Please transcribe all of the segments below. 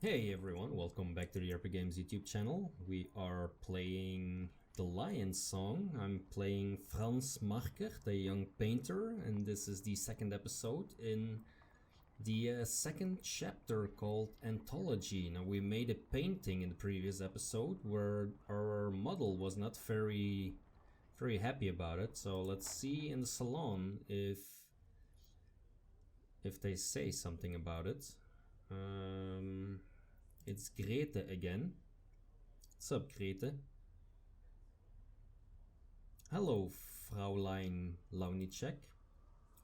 Hey everyone, welcome back to the RPGames YouTube channel. We are playing The Lion Song. I'm playing Franz Marker, the young painter, and this is the second episode in the second chapter called Anthology. Now, we made a painting in the previous episode where our model was not very happy about it, so let's see in the salon if they say something about it. It's Grete again. What's up, Grete? Hello, Fraulein Launicek.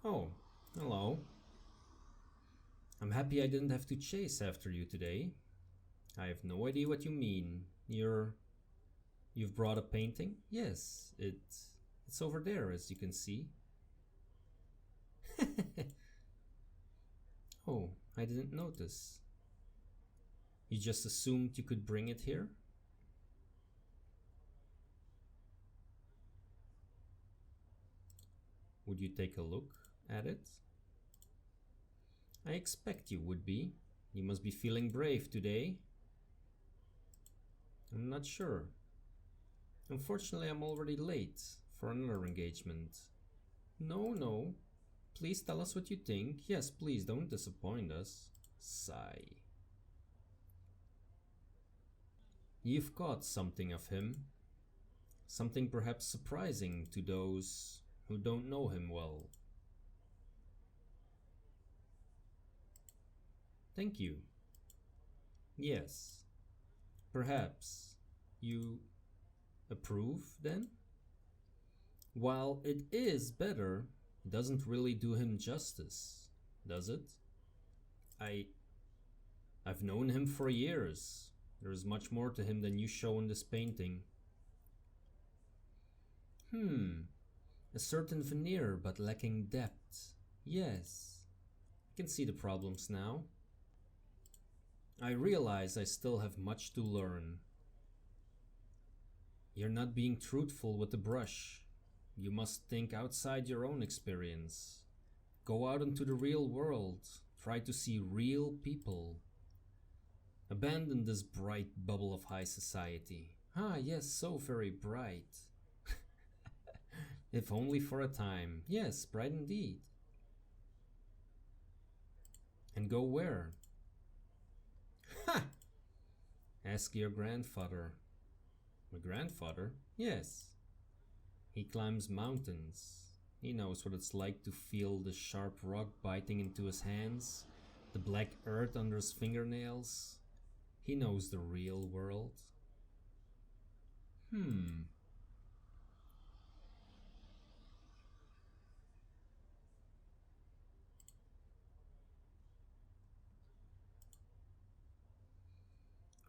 Oh, hello. I'm happy I didn't have to chase after you today. I have no idea what you mean. You've brought a painting? Yes, it's over there, as you can see. Oh, I didn't notice. You just assumed you could bring it here? Would you take a look at it? I expect you would be. You must be feeling brave today. I'm not sure. Unfortunately, I'm already late for another engagement. No. Please tell us what you think. Yes, please don't disappoint us. Sigh. You've caught something of him. Something perhaps surprising to those who don't know him well. Thank you. Yes. Perhaps you approve then? While it is better, it doesn't really do him justice, does it? I've known him for years. There is much more to him than you show in this painting. A certain veneer, but lacking depth. Yes, I can see the problems now. I realize I still have much to learn. You're not being truthful with the brush. You must think outside your own experience. Go out into the real world. Try to see real people. Abandon this bright bubble of high society. Ah, yes, so very bright. If only for a time. Yes, bright indeed. And go where? Ha! Ask your grandfather. My grandfather? Yes. He climbs mountains. He knows what it's like to feel the sharp rock biting into his hands, the black earth under his fingernails. He knows the real world.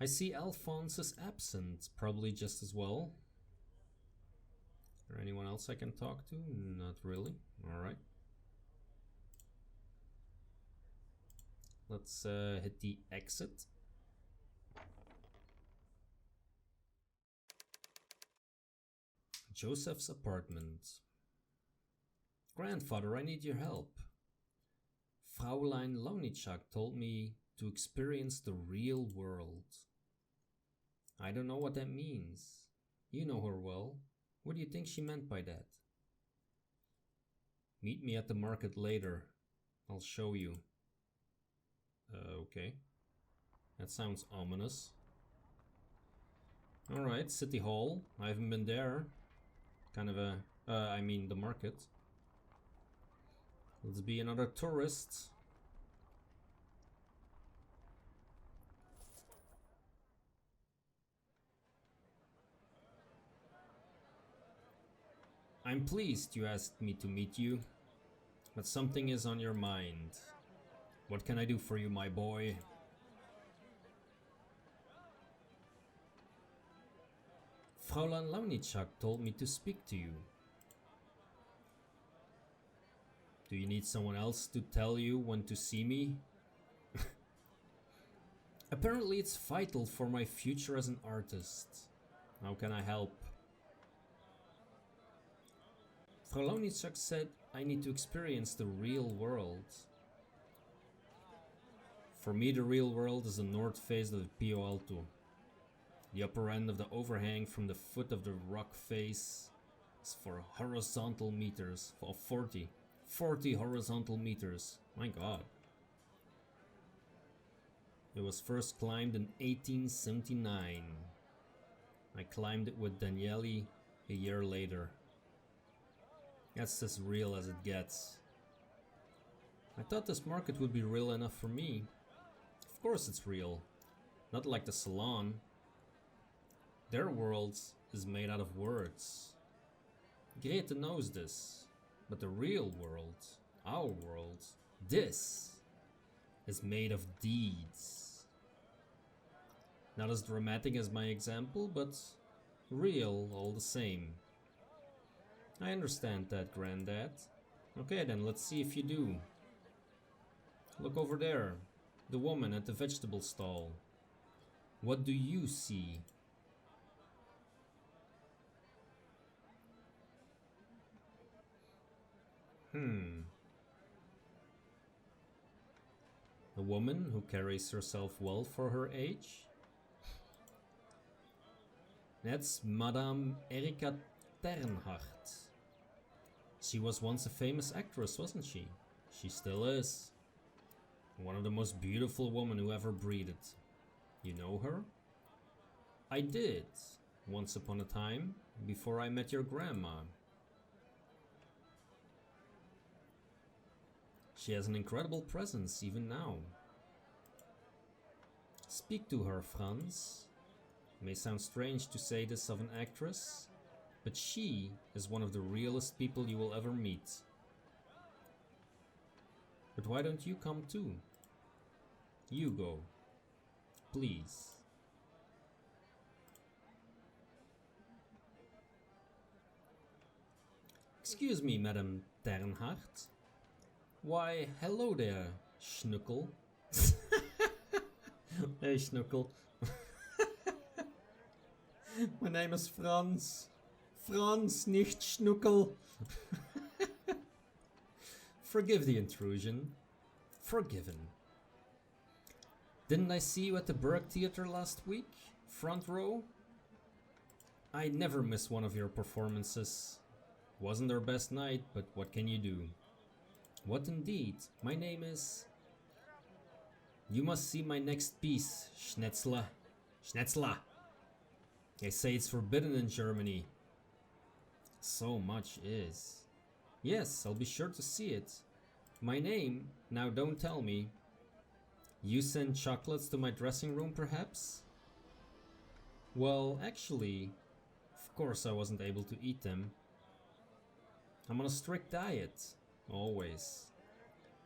I see Alphonse is absent, probably just as well. Is there anyone else I can talk to? Not really. Alright. Let's hit the exit. Joseph's apartment. Grandfather, I need your help. Fraulein Launicek told me to experience the real world. I don't know what that means. You know her well. What do you think she meant by that? Meet me at the market later. I'll show you. Okay. That sounds ominous. Alright, City Hall. I haven't been there. Kind of a... I mean the market. Let's be another tourist. I'm pleased you asked me to meet you, but something is on your mind. What can I do for you, my boy? Fraulein Launicek told me to speak to you. Do you need someone else to tell you when to see me? Apparently it's vital for my future as an artist. How can I help? Frau Launicek said I need to experience the real world. For me, the real world is the north face of the Pio Alto. The upper end of the overhang from the foot of the rock face is for horizontal meters of 40 horizontal meters. My god. It was first climbed in 1879. I climbed it with Daniele a year later. That's as real as it gets. I thought this market would be real enough for me. Of course it's real. Not like the salon. Their world is made out of words. Grete knows this. But the real world, our world, this is made of deeds. Not as dramatic as my example, but real all the same. I understand that, Granddad. Okay then, let's see if you do. Look over there, the woman at the vegetable stall. What do you see? A woman who carries herself well for her age? That's Madame Erika Ternhardt. She was once a famous actress, wasn't she? She still is. One of the most beautiful women who ever breathed. You know her? I did, once upon a time, before I met your grandma. She has an incredible presence even now. Speak to her, Franz. It may sound strange to say this of an actress, but she is one of the realest people you will ever meet. But why don't you come too? You go. Please. Excuse me, Madame Ternhardt. Why, hello there, Schnuckel. Hey, Schnuckel. My name is Franz. Franz, nicht Schnuckel. Forgive the intrusion. Forgiven. Didn't I see you at the Berg Theater last week? Front row? I never miss one of your performances. Wasn't our best night, but what can you do? What indeed? My name is... You must see my next piece, Schnetzler. Schnetzler! They say it's forbidden in Germany. So much is. Yes, I'll be sure to see it. My name? Now don't tell me. You send chocolates to my dressing room, perhaps? Well, actually, of course I wasn't able to eat them. I'm on a strict diet. Always.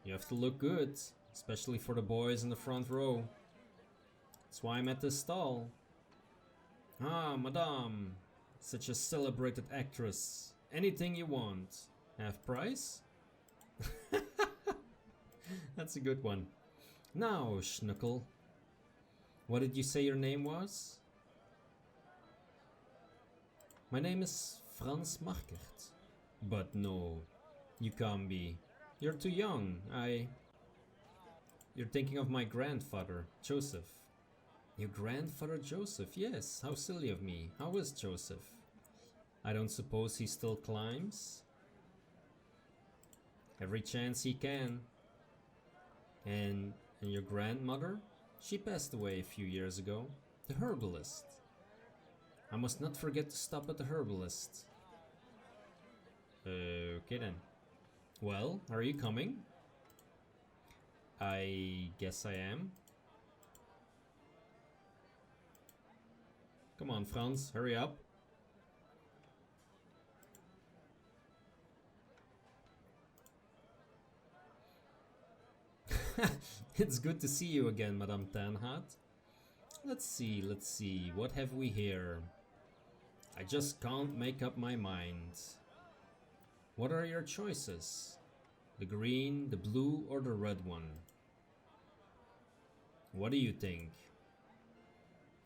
You have to look good, especially for the boys in the front row. That's why I'm at this stall. Ah, madame. Such a celebrated actress. Anything you want. Half price? That's a good one. Now, Schnuckel. What did you say your name was? My name is Franz Markert. But no, you can't be. You're too young. You're thinking of my grandfather, Joseph. Your grandfather Joseph? Yes, how silly of me. How is Joseph? I don't suppose he still climbs? Every chance he can. And your grandmother? She passed away a few years ago. The herbalist. I must not forget to stop at the herbalist. Okay then. Well, are you coming? I guess I am. Come on, Franz, hurry up. It's good to see you again, Madame Ternhardt. Let's see, what have we here? I just can't make up my mind. What are your choices? The green, the blue, or the red one? What do you think?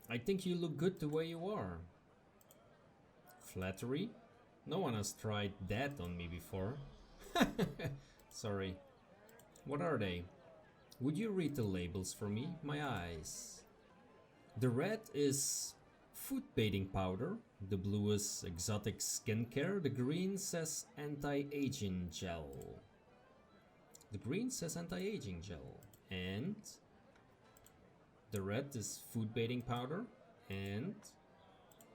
I think you look good the way you are. Flattery? No one has tried that on me before. Sorry. What are they? Would you read the labels for me? My eyes. The red is food bathing powder. The blue is exotic skincare. The green says anti-aging gel. The green says anti-aging gel. And the red is food bathing powder. And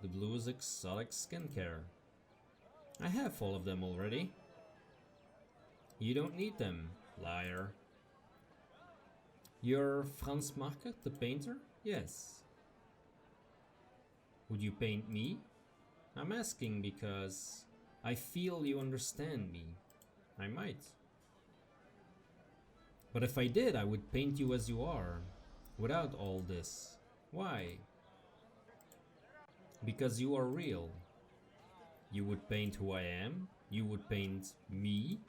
the blue is exotic skincare. I have all of them already. You don't need them, liar. You're Franz Marker, the painter? Yes. Would you paint me? I'm asking because I feel you understand me. I might. But if I did, I would paint you as you are, without all this. Why? Because you are real. You would paint who I am? You would paint me?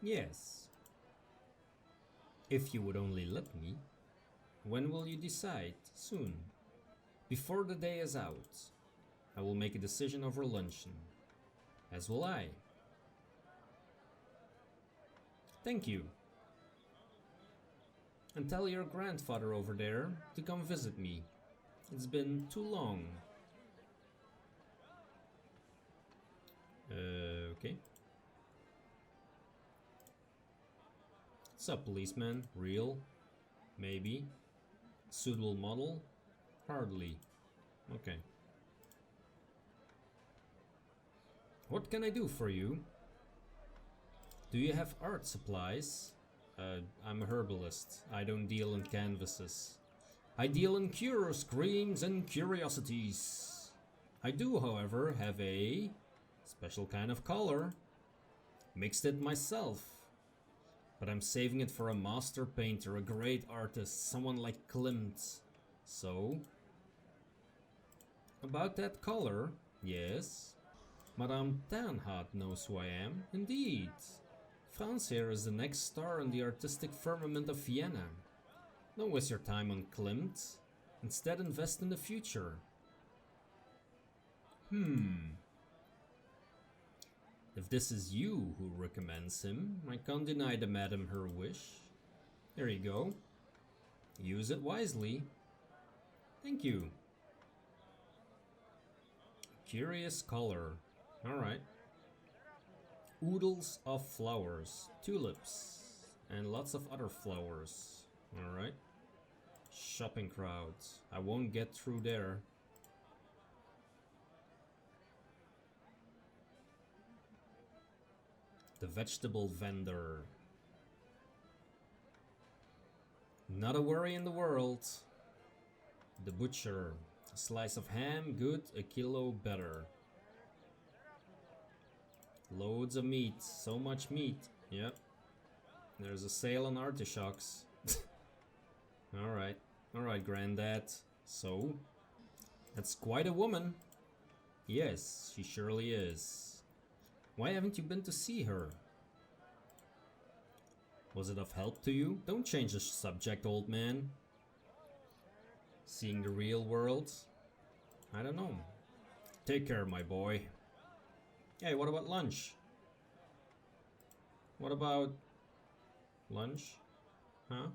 Yes. If you would only let me. When will you decide? Soon. Before the day is out. I will make a decision over luncheon. As will I. Thank you. And tell your grandfather over there to come visit me. It's been too long. Okay. What's up, policeman? Real? Maybe. Suitable model? Hardly. Okay. What can I do for you? Do you have art supplies? I'm a herbalist. I don't deal in canvases. I deal in cures, creams, and curiosities. I do, however, have a special kind of color. Mixed it myself. But I'm saving it for a master painter, a great artist, someone like Klimt. So, about that color, yes. Madame Ternhardt knows who I am, indeed. Franz here is the next star in the artistic firmament of Vienna. Don't waste your time on Klimt. Instead, invest in the future. If this is you who recommends him, I can't deny the madam her wish. Here you go. Use it wisely. Thank you. Curious color. Alright. Oodles of flowers. Tulips. And lots of other flowers. Alright. Shopping crowds. I won't get through there. The vegetable vendor. Not a worry in the world. The butcher. A slice of ham, good. A kilo, better. Loads of meat. So much meat. Yep. There's a sale on artichokes. Alright. Alright, Granddad. So? That's quite a woman. Yes, she surely is. Why haven't you been to see her? Was it of help to you? Don't change the subject, old man. Seeing the real world? I don't know. Take care, my boy. Hey, what about lunch? What about lunch? Huh?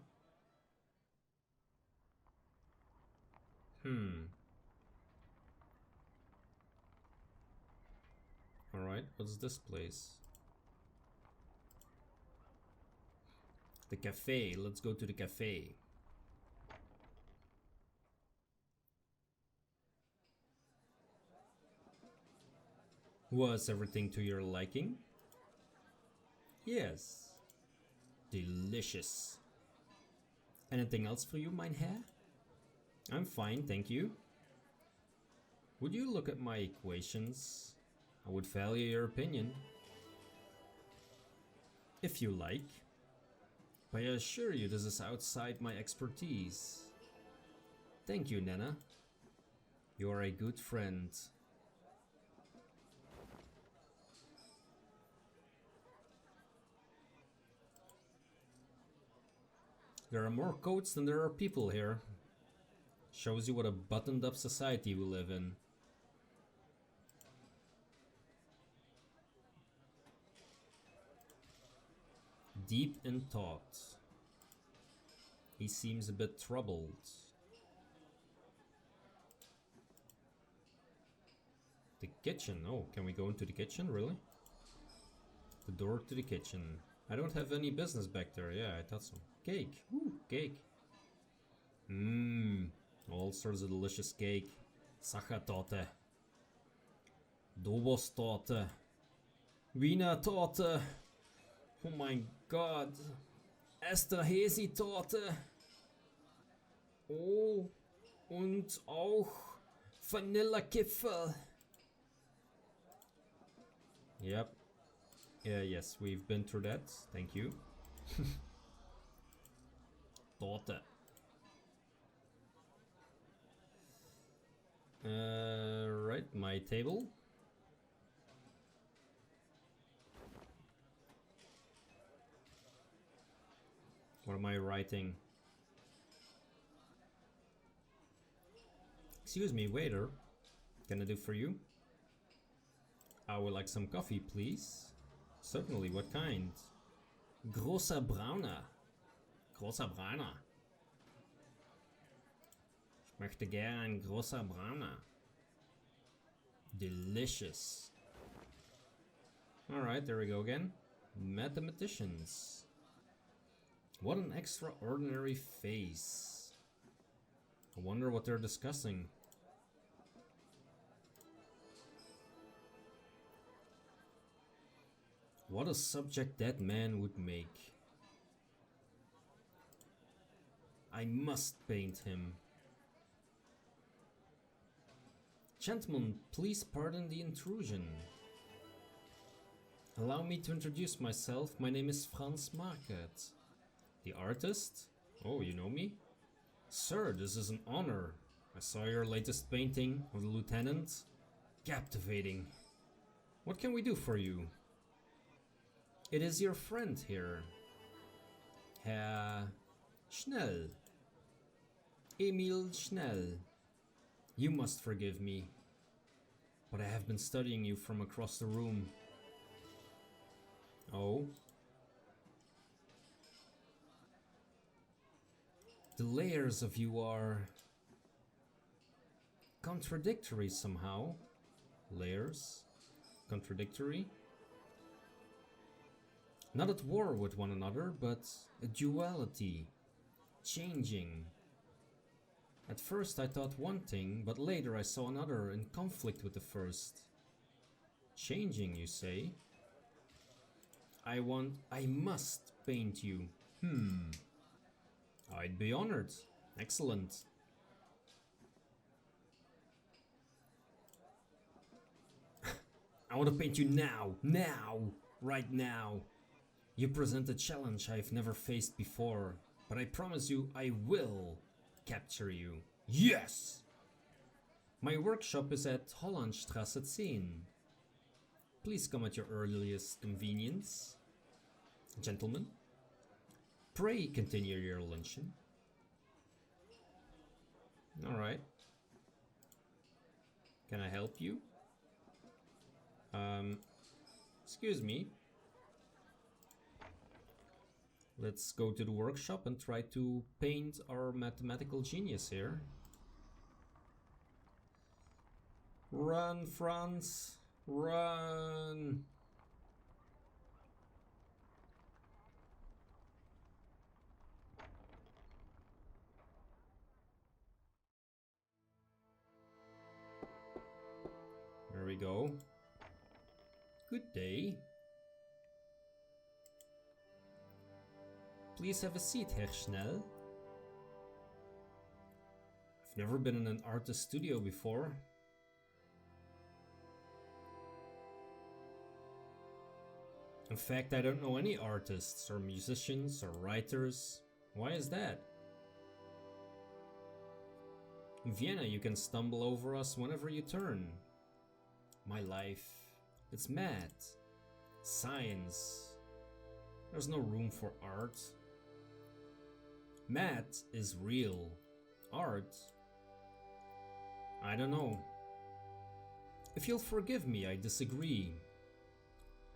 Alright, what's this place? The cafe. Let's go to the cafe. Was everything to your liking? Yes. Delicious. Anything else for you, mein Herr? I'm fine, thank you. Would you look at my equations? I would value your opinion. If you like. But I assure you this is outside my expertise. Thank you, Nana. You are a good friend. There are more coats than there are people here. Shows you what a buttoned up society we live in. Deep in thought. He seems a bit troubled. The kitchen. Oh, can we go into the kitchen? Really? The door to the kitchen. I don't have any business back there. Yeah, I thought so. Cake. Ooh, cake. Mmm. All sorts of delicious cake. Sachertorte. Dobostorte. Wiener Torte. Oh my god. Esterhazy-Torte. Oh. Und auch Vanillekipferl. Yep. Yeah, yes, we've been through that. Thank you. Torte. Right, my table. What am I writing? Excuse me, waiter. Can I do for you? I would like some coffee, please. Certainly, what kind? Großer Brauner. Großer Brauner. Ich möchte gerne ein großer Brauner. Delicious. Alright, there we go again. Mathematicians. What an extraordinary face. I wonder what they're discussing. What a subject that man would make. I must paint him. Gentlemen, please pardon the intrusion. Allow me to introduce myself. My name is Franz Market. The artist? Oh, you know me? Sir, this is an honor. I saw your latest painting of the lieutenant. Captivating. What can we do for you? It is your friend here. Herr Schnell. Emil Schnell. You must forgive me, but I have been studying you from across the room. Oh? The layers of you are contradictory somehow. Layers? Contradictory? Not at war with one another, but a duality. Changing. At first I thought one thing, but later I saw another in conflict with the first. Changing, you say? I must paint you. I'd be honored. Excellent. I want to paint you now. Now. Right now. You present a challenge I've never faced before, but I promise you I will capture you. Yes! My workshop is at Hollandstrasse 10. Please come at your earliest convenience. Gentlemen, pray continue your luncheon. Alright. Can I help you? Excuse me. Let's go to the workshop and try to paint our mathematical genius here. Run, Franz! Run! There we go. Good day. Please have a seat, Herr Schnell. I've never been in an artist studio before. In fact, I don't know any artists or musicians or writers. Why is that? In Vienna, you can stumble over us whenever you turn. My life, it's mad. Science. There's no room for art. Math is real. Art? I don't know. If you'll forgive me, I disagree.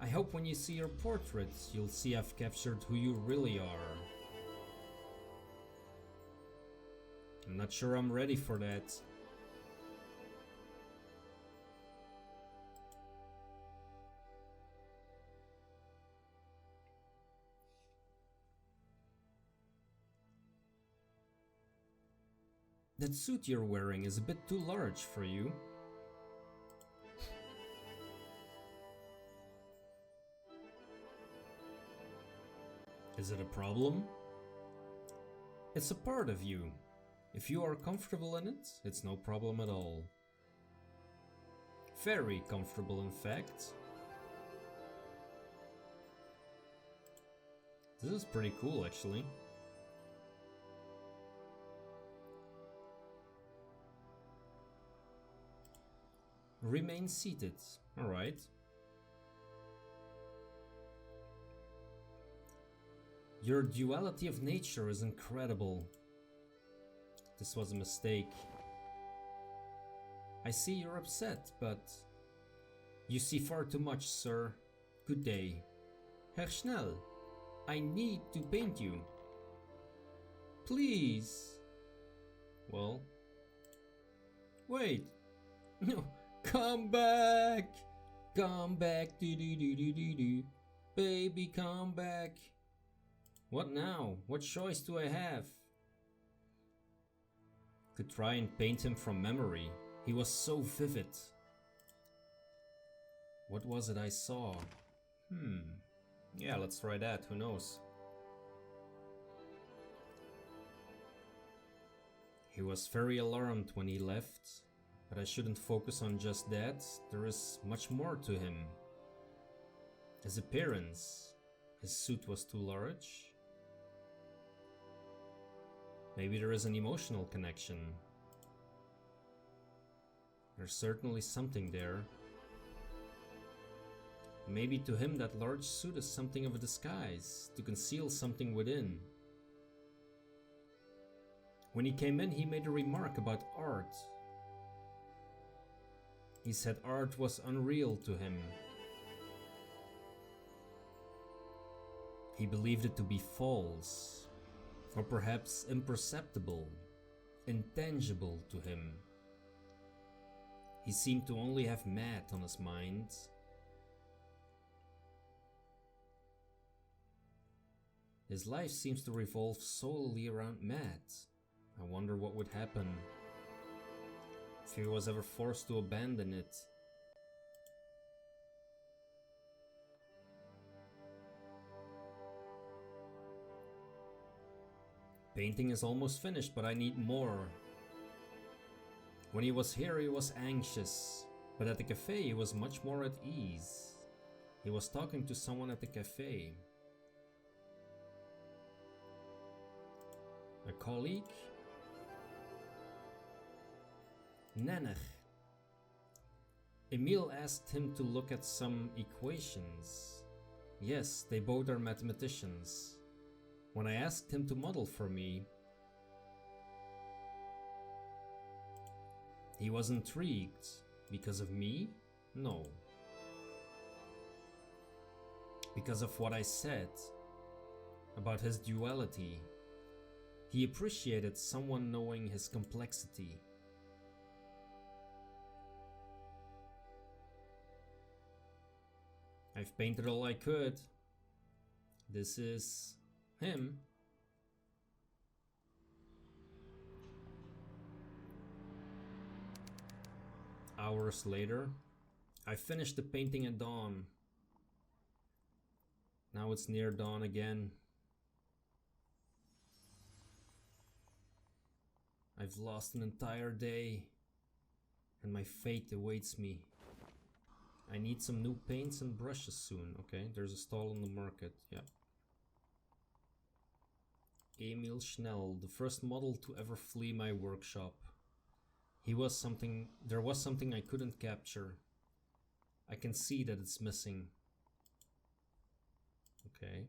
I hope when you see your portrait, you'll see I've captured who you really are. I'm not sure I'm ready for that. That suit you're wearing is a bit too large for you. Is it a problem? It's a part of you. If you are comfortable in it, it's no problem at all. Very comfortable, in fact. This is pretty cool, actually. Remain seated. Alright. Your duality of nature is incredible. This was a mistake. I see you're upset, but... You see far too much, sir. Good day. Herr Schnell, I need to paint you. Please. Well... Wait. No. Come back! Come back, do-do-do-do-do-do. Baby, come back. What now? What choice do I have? Could try and paint him from memory. He was so vivid. What was it I saw? Yeah, let's try that, who knows? He was very alarmed when he left. But I shouldn't focus on just that, there is much more to him. His appearance. His suit was too large. Maybe there is an emotional connection. There's certainly something there. Maybe to him that large suit is something of a disguise, to conceal something within. When he came in, he made a remark about art. He said art was unreal to him. He believed it to be false, or perhaps imperceptible, intangible to him. He seemed to only have Matt on his mind. His life seems to revolve solely around Matt. I wonder what would happen if he was ever forced to abandon it. Painting is almost finished, but I need more. When he was here, he was anxious, but at the cafe he was much more at ease. He was talking to someone at the cafe. A colleague? Nanner. Emile asked him to look at some equations. Yes, they both are mathematicians. When I asked him to model for me, he was intrigued. Because of me? No. Because of what I said about his duality. He appreciated someone knowing his complexity. I've painted all I could. This is him. Hours later, I finished the painting at dawn. Now it's near dawn again. I've lost an entire day, and my fate awaits me. I need some new paints and brushes soon. Okay, there's a stall on the market. Yeah. Emil Schnell, the first model to ever flee my workshop. There was something I couldn't capture. I can see that it's missing. Okay.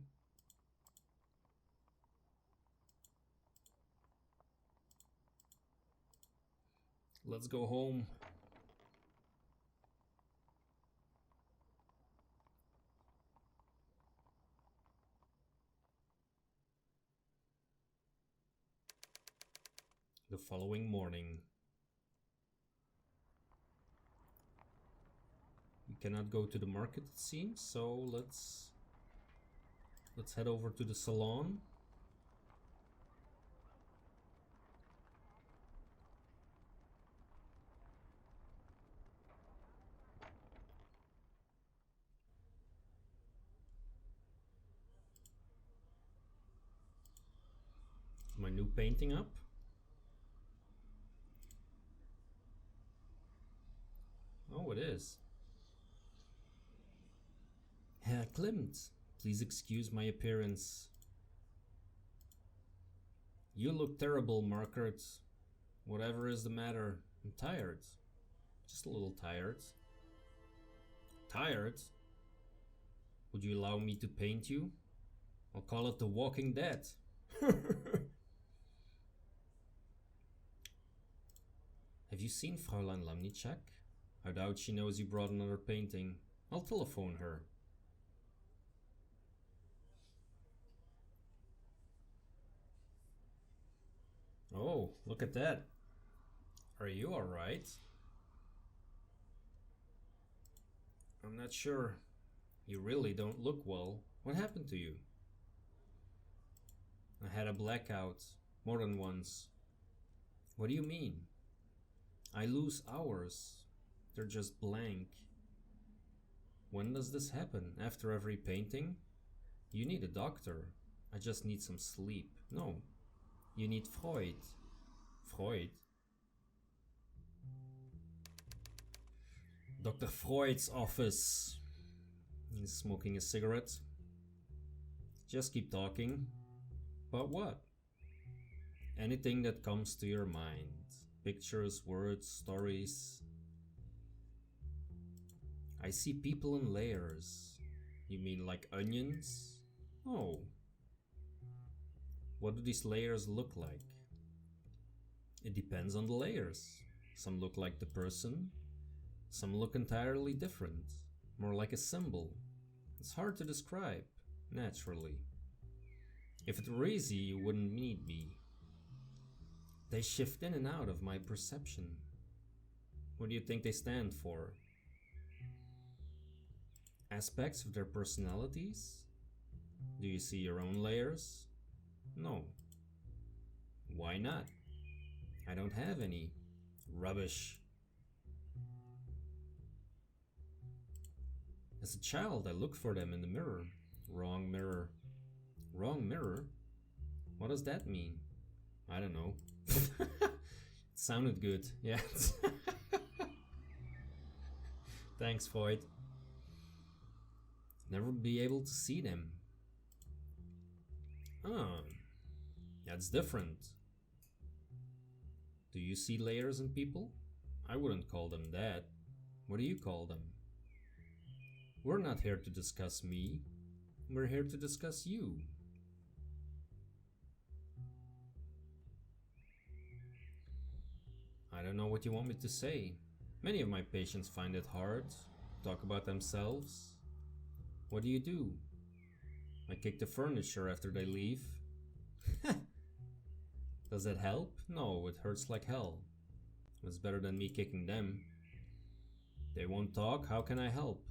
Let's go home. the following morning. We cannot go to the market, it seems, so let's head over to the salon. Is my new painting up? Oh, it is. Herr Klimt, please excuse my appearance. You look terrible, Margaret. Whatever is the matter? I'm tired. Just a little tired. Tired? Would you allow me to paint you? I'll call it The Walking Dead. Have you seen Fräulein Lamnicek? I doubt she knows you brought another painting. I'll telephone her. Oh, look at that. Are you alright? I'm not sure. You really don't look well. What happened to you? I had a blackout. More than once. What do you mean? I lose hours. They're just blank. When does this happen? After every painting? You need a doctor. I just need some sleep. No. You need Freud. Freud? Dr. Freud's office. He's smoking a cigarette. Just keep talking. About what? Anything that comes to your mind. Pictures, words, stories. I see people in layers. You mean like onions? Oh. What do these layers look like? It depends on the layers. Some look like the person. Some look entirely different. More like a symbol. It's hard to describe, naturally. If it were easy, you wouldn't need me. They shift in and out of my perception. What do you think they stand for? Aspects of their personalities? Do you see your own layers? No. Why not? I don't have any. Rubbish. As a child, I looked for them in the mirror. Wrong mirror. Wrong mirror? What does that mean? I don't know. It sounded good, yeah. Thanks, Freud. Never be able to see them. Ah, that's different. Do you see layers in people? I wouldn't call them that. What do you call them? We're not here to discuss me. We're here to discuss you. I don't know what you want me to say. Many of my patients find it hard to talk about themselves. What do? I kick the furniture after they leave. Does that help? No, it hurts like hell. It's better than me kicking them. They won't talk, how can I help?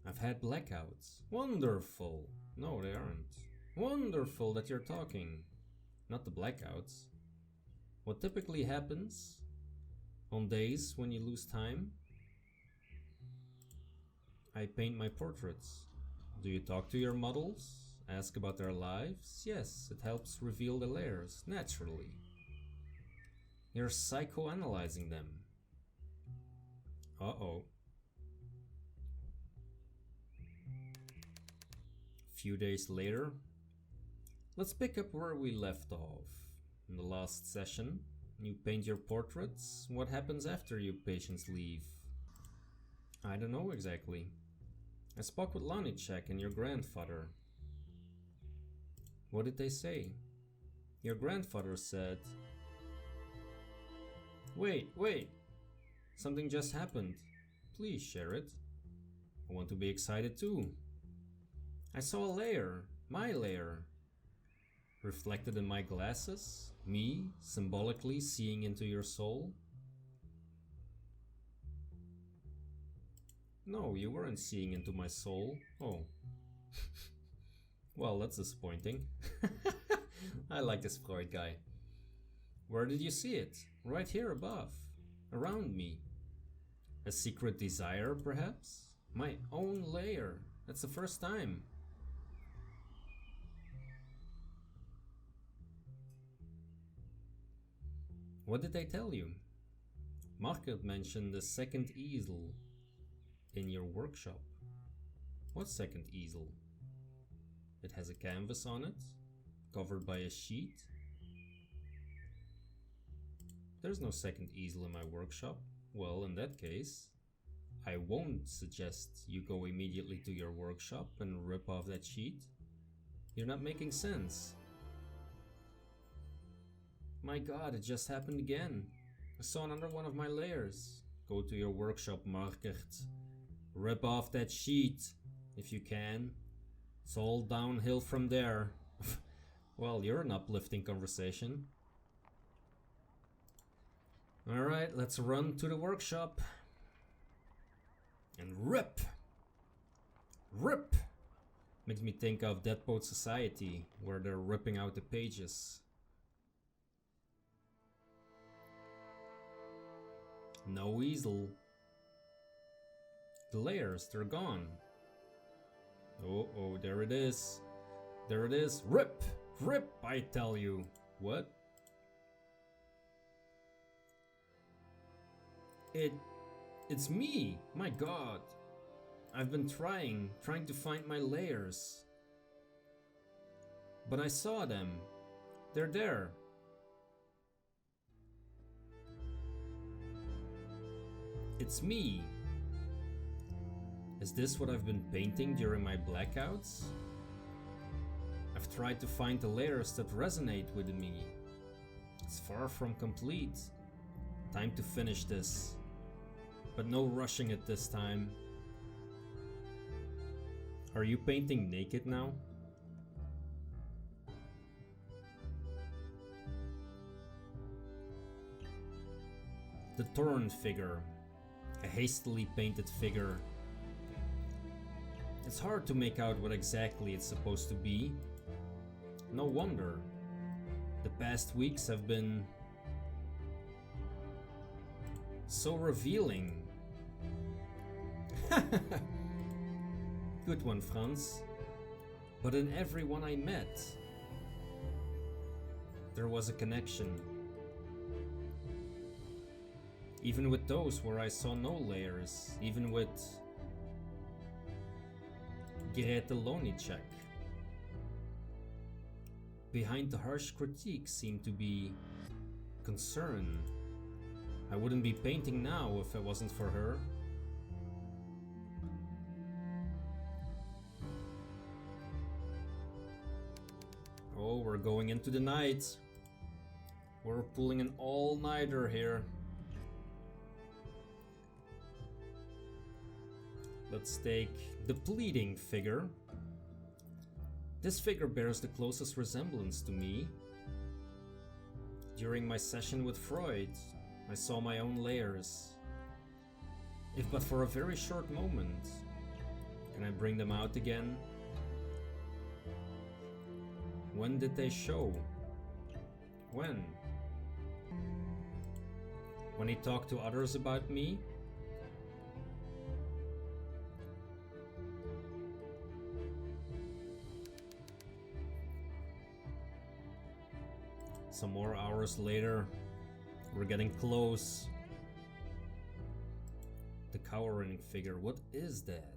I've had blackouts. Wonderful! No, they aren't. Wonderful that you're talking. Not the blackouts. What typically happens on days when you lose time? I paint my portraits. Do you talk to your models? Ask about their lives? Yes, it helps reveal the layers, naturally. You're psychoanalyzing them. Uh-oh. A few days later, let's pick up where we left off. In the last session, you paint your portraits. What happens after your patients leave? I don't know exactly. I spoke with Lamnicek and your grandfather. What did they say? Your grandfather said... Wait! Something just happened. Please share it. I want to be excited too. I saw a layer. My layer. Reflected in my glasses? Me, symbolically seeing into your soul? No, you weren't seeing into my soul. Oh. Well, that's disappointing. I like this Freud guy. Where did you see it? Right here above. Around me. A secret desire, perhaps? My own lair. That's the first time. What did they tell you? Margaret mentioned the second easel in your workshop. What second easel? It has a canvas on it, covered by a sheet. There's no second easel in my workshop. Well, in that case, I won't suggest you go immediately to your workshop and rip off that sheet. You're not making sense. My god, it just happened again. I saw another one of my layers. Go to your workshop, Margaret. Rip off that sheet, if you can. It's all downhill from there. Well, you're an uplifting conversation. Alright, let's run to the workshop. And rip! Rip! Makes me think of Dead Poet Society, where they're ripping out the pages. No easel. The layers, they're gone. Oh, there it is. There it is. Rip! Rip, I tell you. What? It's me. My god. I've been trying to find my layers. But I saw them. They're there. It's me. Is this what I've been painting during my blackouts? I've tried to find the layers that resonate with me. It's far from complete. Time to finish this. But no rushing it this time. Are you painting naked now? The torn figure. A hastily painted figure. It's hard to make out what exactly it's supposed to be. No wonder. The past weeks have been so revealing. Good one, Franz. But in everyone I met, there was a connection. Even with those where I saw no layers, even with Grete Lonicek. Behind the harsh critique seemed to be concern. I wouldn't be painting now if it wasn't for her. Oh, we're going into the night. We're pulling an all-nighter here. Let's take the pleading figure. This figure bears the closest resemblance to me. During my session with Freud, I saw my own layers. If but for a very short moment. Can I bring them out again? When did they show? When? When he talked to others about me? Some more hours later, we're getting close. The cowering figure, what is that?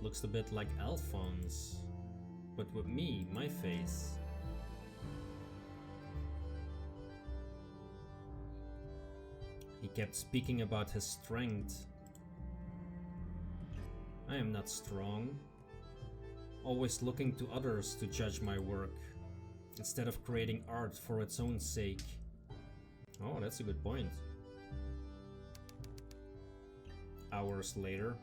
Looks a bit like Alphonse, but with me, my face. He kept speaking about his strength. I am not strong. Always looking to others to judge my work, instead of creating art for its own sake. Oh, that's a good point. Hours later.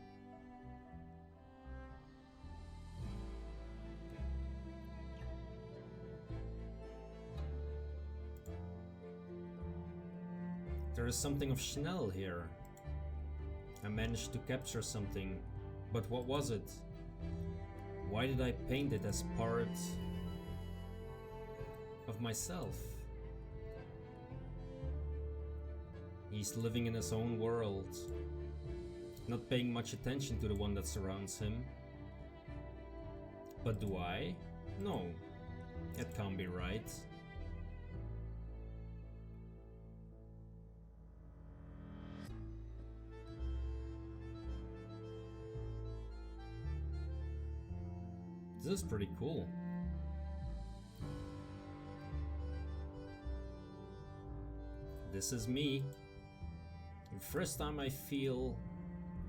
There is something of Chanel here. I managed to capture something, but what was it? Why did I paint it as part of myself? He's living in his own world, not paying much attention to the one that surrounds him. But do I? No, that can't be right. This is pretty cool. This is me. The first time I feel...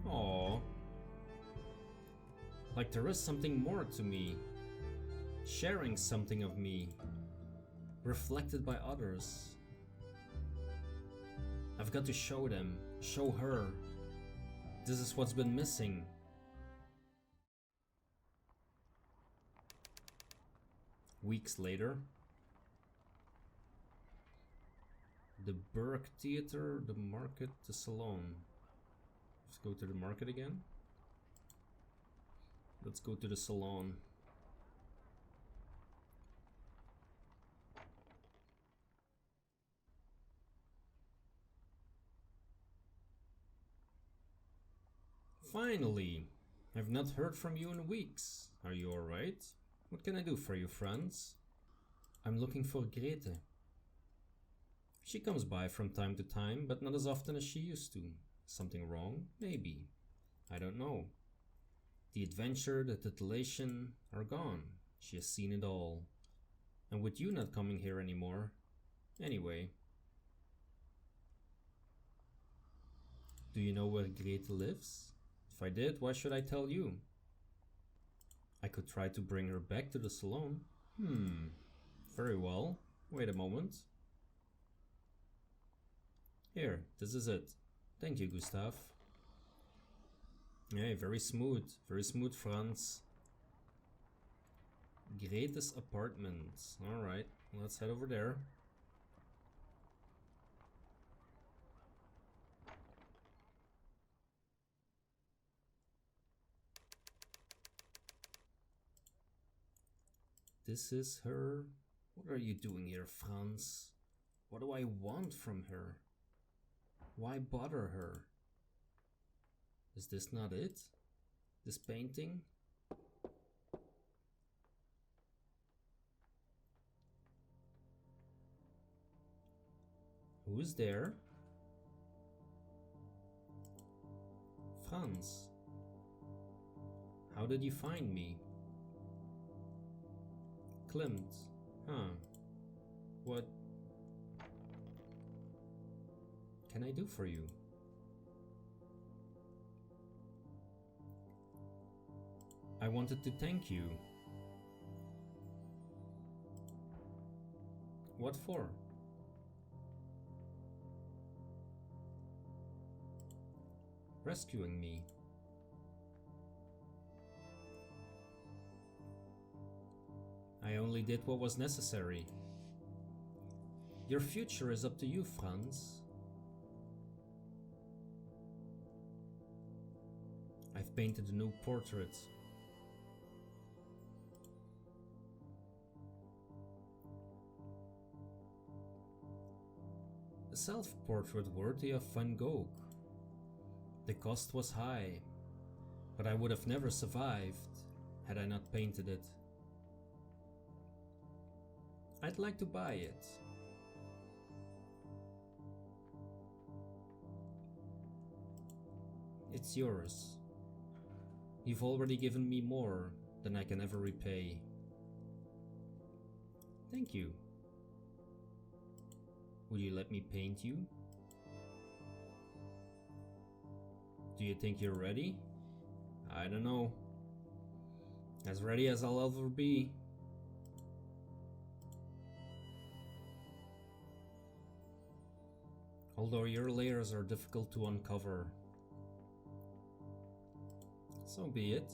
aww. Like there is something more to me. Sharing something of me. Reflected by others. I've got to show them. Show her. This is what's been missing. Weeks later. The Burke Theater, the market, the salon. Let's go to the market again. Let's go to the salon. Finally! I've not heard from you in weeks. Are you alright? What can I do for you, Franz? I'm looking for Grete. She comes by from time to time, but not as often as she used to. Something wrong? Maybe. I don't know. The adventure, the titillation are gone. She has seen it all. And with you not coming here anymore. Anyway. Do you know where Grete lives? If I did, why should I tell you? I could try to bring her back to the salon. Very well. Wait a moment. Here, this is it. Thank you, Gustav. Hey, very smooth, Franz. Grete's apartment. Alright, let's head over there. This is her. What are you doing here, Franz? What do I want from her? Why bother her? Is this not it? This painting? Who's there? Franz. How did you find me? Klimt. Huh. What can I do for you? I wanted to thank you. What for? Rescuing me. I only did what was necessary. Your future is up to you, Franz. I've painted a new portrait. A self-portrait worthy of Van Gogh. The cost was high, but I would have never survived had I not painted it. I'd like to buy it. It's yours. You've already given me more than I can ever repay. Thank you. Will you let me paint you? Do you think you're ready? I don't know. As ready as I'll ever be. Although your layers are difficult to uncover. So be it.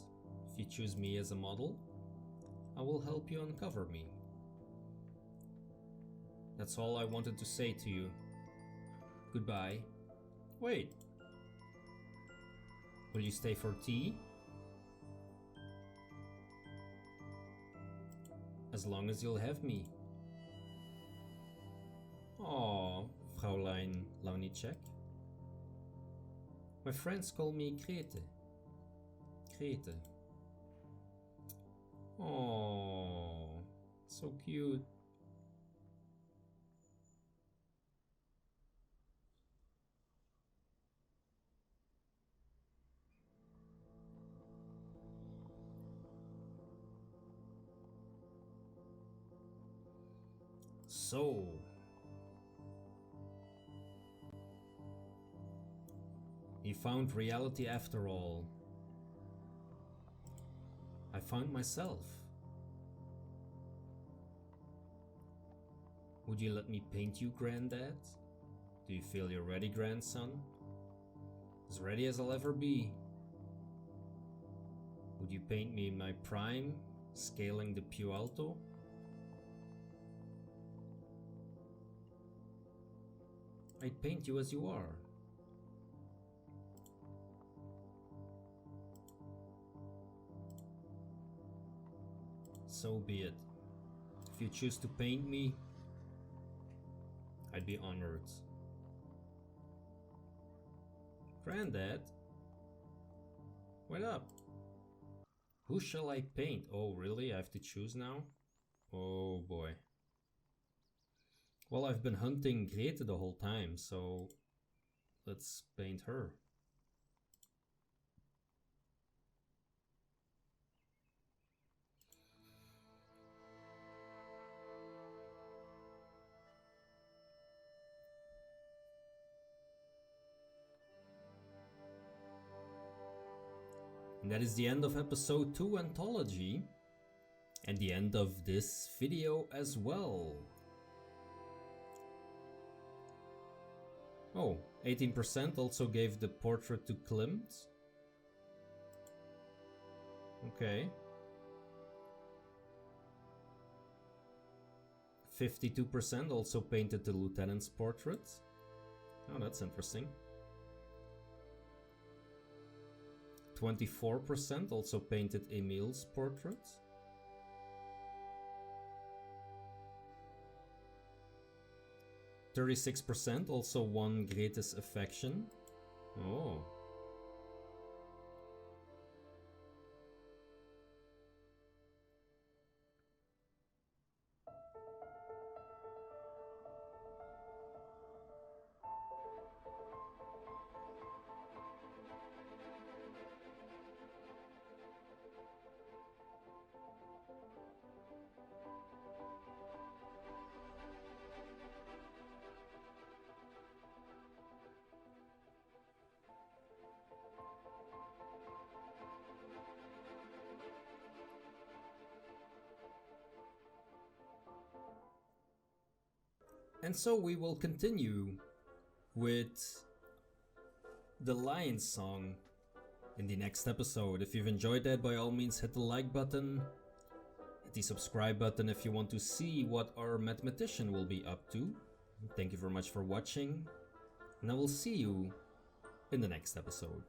If you choose me as a model, I will help you uncover me. That's all I wanted to say to you. goodbye. Wait. Will you stay for tea? As long as you'll have me. Oh, Fraulein Launicek. My friends call me Grete. Grete. Oh, so cute. So, he found reality after all. I found myself. Would you let me paint you, Granddad? Do you feel you're ready, grandson? As ready as I'll ever be. Would you paint me in my prime, scaling the Più Alto? I'd paint you as you are. So be it. If you choose to paint me, I'd be honored. Granddad? Wait up. Who shall I paint? Oh, really? I have to choose now? Oh boy. Well, I've been hunting Grete the whole time, so let's paint her. And that is the end of episode 2 Anthology, and the end of this video as well. Oh, 18% also gave the portrait to Klimt. Okay. 52% also painted the lieutenant's portrait. Oh, that's interesting. 24% also painted Emil's portrait. 36% also won Grete's affection. Oh. And so we will continue with the Lion Song in the next episode. If you've enjoyed that, by all means hit the like button, hit the subscribe button if you want to see what our mathematician will be up to. Thank you very much for watching, and I will see you in the next episode.